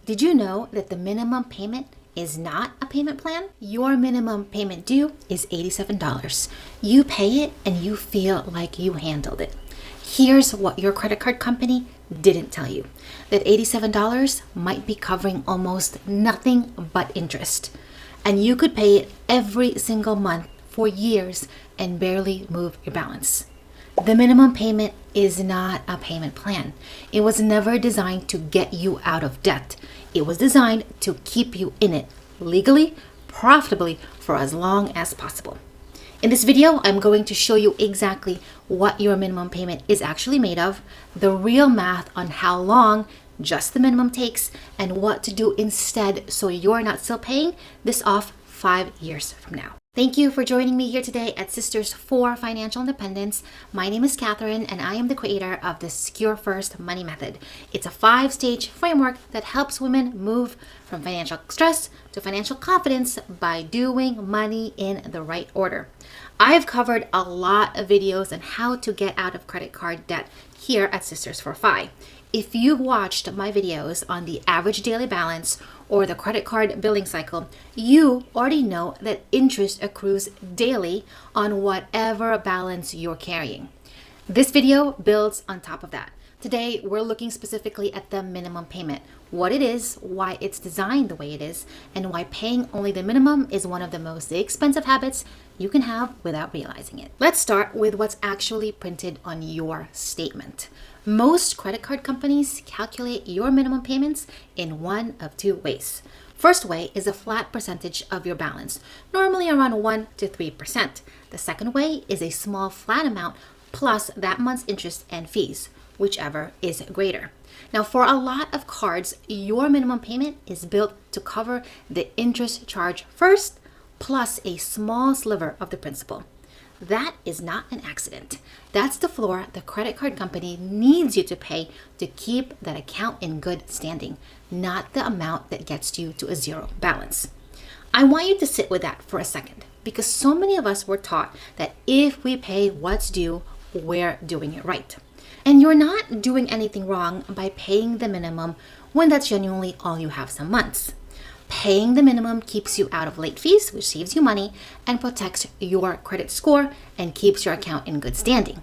Did you know that the minimum payment is not a payment plan? Your minimum payment due is $87. You pay it and you feel like you handled it. Here's what your credit card company didn't tell you: that $87 might be covering almost nothing but interest. And you could pay it every single month for years and barely move your balance. The minimum payment is not a payment plan. It was never designed to get you out of debt. It was designed to keep you in it legally, profitably, for as long as possible. In this video, I'm going to show you exactly what your minimum payment is actually made of, the real math on how long just the minimum takes, and what to do instead so you're not still paying this off 5 years from now. Thank you for joining me here today at Sisters for Financial Independence. My name is Catherine, and I am the creator of the Secure First Money Method. It's a 5-stage framework that helps women move from financial stress to financial confidence by doing money in the right order. I've covered a lot of videos on how to get out of credit card debt here at Sisters for Fi. If you've watched my videos on the average daily balance or the credit card billing cycle, you already know that interest accrues daily on whatever balance you're carrying. This video builds on top of that. Today, we're looking specifically at the minimum payment, what it is, why it's designed the way it is, and why paying only the minimum is one of the most expensive habits you can have without realizing it. Let's start with what's actually printed on your statement. Most credit card companies calculate your minimum payments in one of two ways. First way is a flat percentage of your balance, normally around 1 to 3%. The second way is a small flat amount plus that month's interest and fees, whichever is greater. Now, for a lot of cards, your minimum payment is built to cover the interest charge first, plus a small sliver of the principal. That is not an accident. That's the floor the credit card company needs you to pay to keep that account in good standing, not the amount that gets you to a zero balance. I want you to sit with that for a second, because so many of us were taught that if we pay what's due, we're doing it right. And you're not doing anything wrong by paying the minimum when that's genuinely all you have some months. Paying the minimum keeps you out of late fees, which saves you money and protects your credit score and keeps your account in good standing.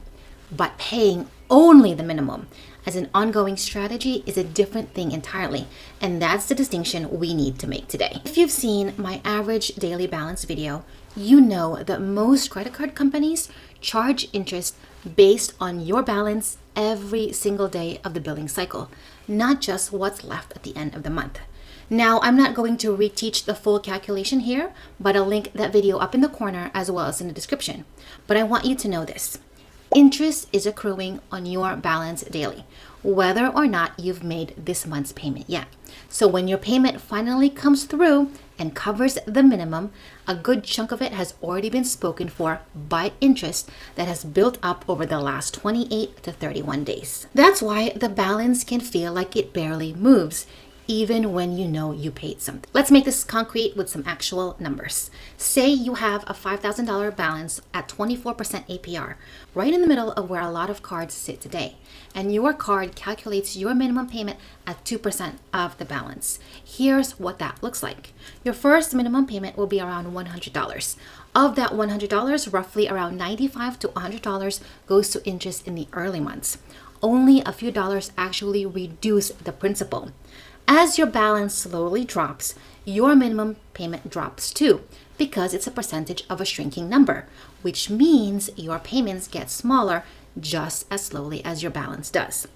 But paying only the minimum as an ongoing strategy is a different thing entirely, and that's the distinction we need to make today. If you've seen my average daily balance video, you know that most credit card companies charge interest based on your balance every single day of the billing cycle, not just what's left at the end of the month. Now, I'm not going to reteach the full calculation here, but I'll link that video up in the corner as well as in the description. But I want you to know this: interest is accruing on your balance daily, whether or not you've made this month's payment yet. So when your payment finally comes through and covers the minimum, a good chunk of it has already been spoken for by interest that has built up over the last 28 to 31 days. That's why the balance can feel like it barely moves, even when you know you paid something. Let's make this concrete with some actual numbers. Say you have a $5,000 balance at 24% APR, right in the middle of where a lot of cards sit today, and your card calculates your minimum payment at 2% of the balance. Here's what that looks like. Your first minimum payment will be around $100. Of that $100, roughly around $95 to $100 goes to interest in the early months. Only a few dollars actually reduce the principal. As your balance slowly drops, your minimum payment drops too, because it's a percentage of a shrinking number, which means your payments get smaller just as slowly as your balance does.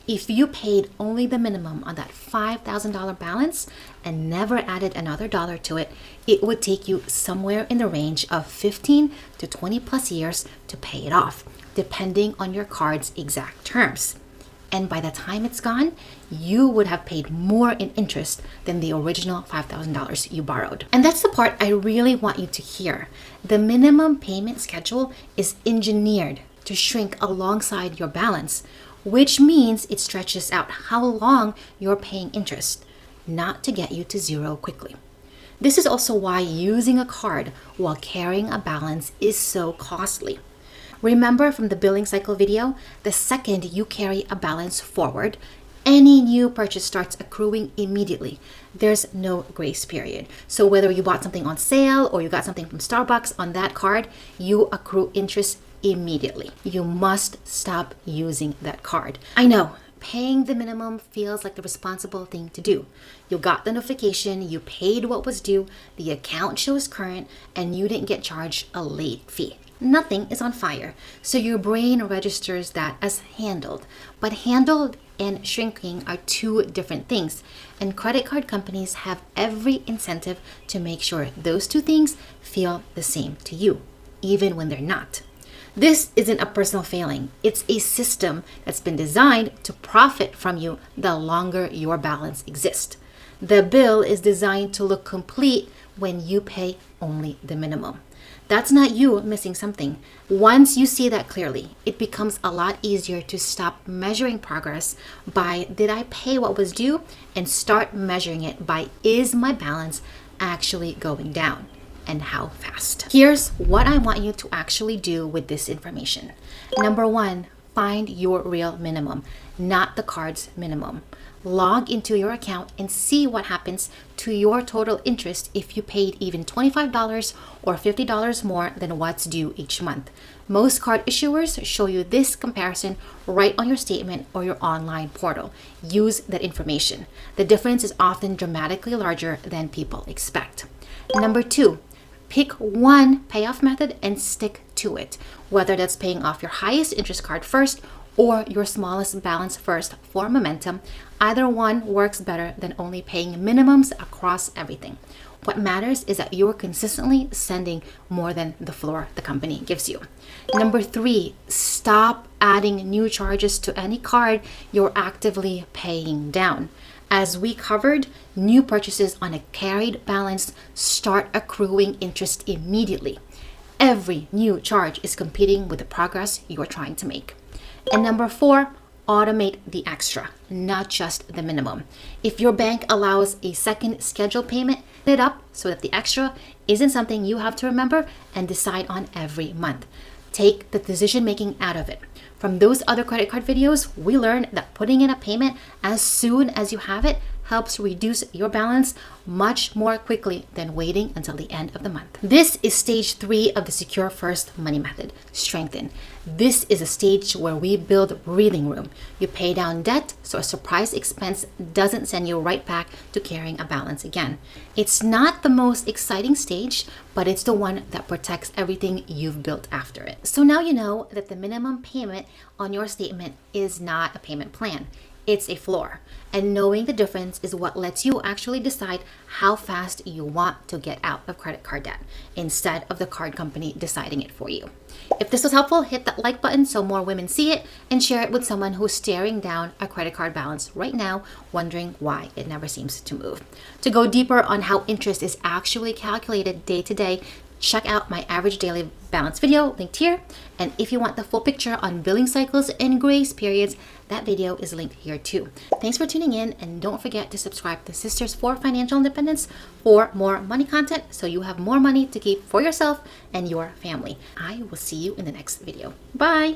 If you paid only the minimum on that $5,000 balance and never added another dollar to it, it would take you somewhere in the range of 15 to 20 plus years to pay it off, depending on your card's exact terms. And by the time it's gone, you would have paid more in interest than the original $5,000 you borrowed. And that's the part I really want you to hear. The minimum payment schedule is engineered to shrink alongside your balance, which means it stretches out how long you're paying interest, not to get you to zero quickly. This is also why using a card while carrying a balance is so costly. Remember from the billing cycle video, the second you carry a balance forward, Any new purchase starts accruing immediately. There's no grace period. So whether you bought something on sale or you got something from Starbucks on that card, you accrue interest immediately. You must stop using that card. I know, paying the minimum feels like the responsible thing to do. You got the notification, you paid what was due, the account shows current, and you didn't get charged a late fee. Nothing is on fire, so your brain registers that as handled. But handled and shrinking are two different things, and credit card companies have every incentive to make sure those two things feel the same to you, even when they're not. This isn't a personal failing. It's a system that's been designed to profit from you the longer your balance exists. The bill is designed to look complete when you pay only the minimum. That's not you missing something. Once you see that clearly, it becomes a lot easier to stop measuring progress by did I pay what was due and start measuring it by is my balance actually going down and how fast. Here's what I want you to actually do with this information. Number one, find your real minimum, not the card's minimum. Log into your account and see what happens to your total interest if you paid even $25 or $50 more than what's due each month. Most card issuers show you this comparison right on your statement or your online portal. Use that information. The difference is often dramatically larger than people expect. Number two, pick one payoff method and stick to it, whether that's paying off your highest interest card first or your smallest balance first for momentum. Either one works better than only paying minimums across everything. What matters is that you're consistently sending more than the floor the company gives you. Number three, stop adding new charges to any card you're actively paying down. As we covered, new purchases on a carried balance start accruing interest immediately. Every new charge is competing with the progress you're trying to make. And number four, automate the extra, not just the minimum. If your bank allows a second scheduled payment, set it up so that the extra isn't something you have to remember and decide on every month. Take the decision making out of it. From those other credit card videos, we learned that putting in a payment as soon as you have it helps reduce your balance much more quickly than waiting until the end of the month. This is stage 3 of the Secure First Money Method, Strengthen. This is a stage where we build breathing room. You pay down debt so a surprise expense doesn't send you right back to carrying a balance again. It's not the most exciting stage, but it's the one that protects everything you've built after it. So now you know that the minimum payment on your statement is not a payment plan. It's a floor. And knowing the difference is what lets you actually decide how fast you want to get out of credit card debt instead of the card company deciding it for you. If this was helpful, hit that like button so more women see it and share it with someone who's staring down a credit card balance right now, wondering why it never seems to move. To go deeper on how interest is actually calculated day to day, check out my average daily balance video linked here. And if you want the full picture on billing cycles and grace periods, that video is linked here too. Thanks for tuning in, and don't forget to subscribe to Sisters for Financial Independence for more money content so you have more money to keep for yourself and your family. I will see you in the next video. Bye!